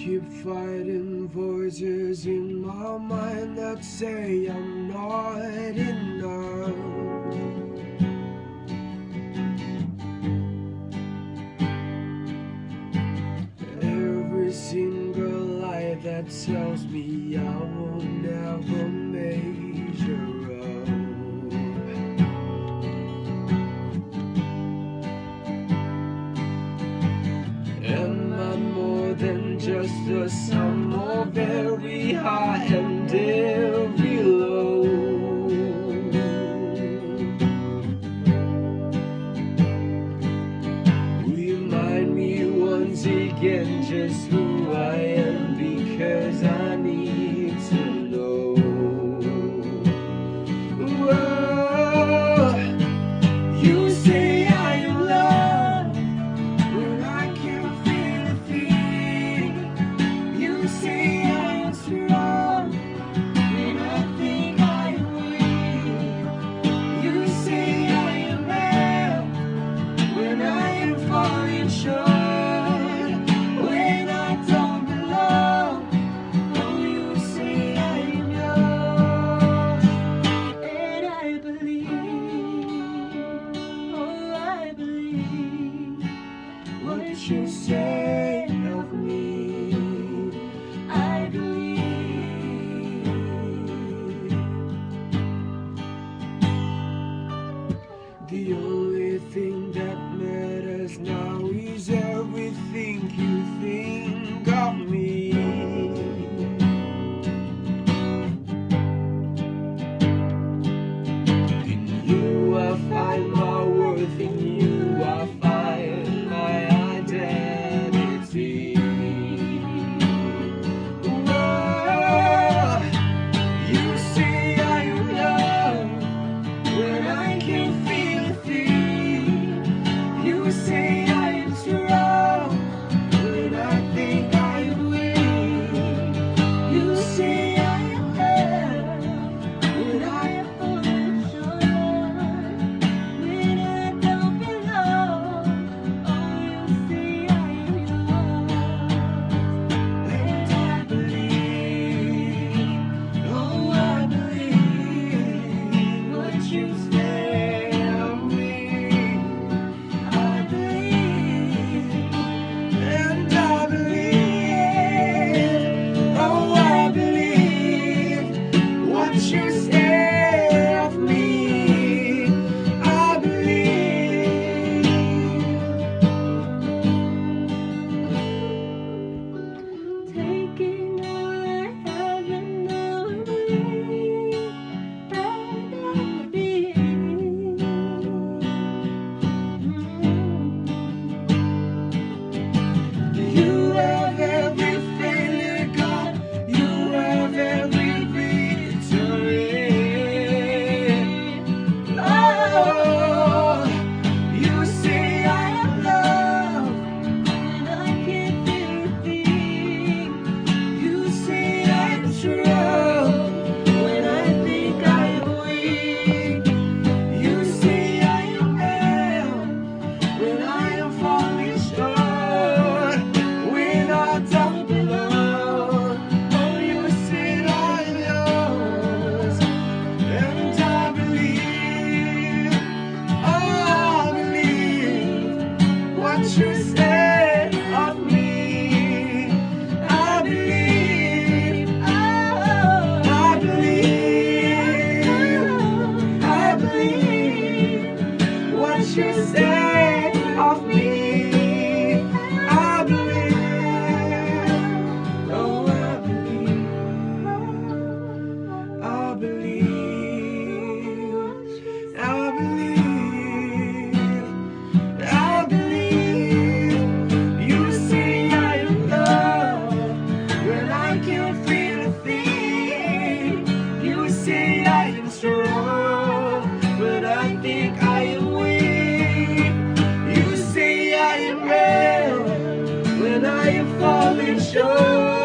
keep fighting voices in my mind that say I'm not enough. Every single lie that tells me I will never measure up. Am I more than just a sum of very high and very low? Remind me once again just who I am, because I need to know. Whoa, you say I am loved when I can't feel a thing. You say I am strong when I think I am weak. You say I am mad when I am falling short. What you say of me, I believe. The only thing that matters now is everything you think of me. In you I find my worth, in you I find my you say of me, I believe, oh I believe, I believe, I believe, I believe. You say I am loved when I can't feel a thing. You say I am strong, but I think I am weak. When I am falling short.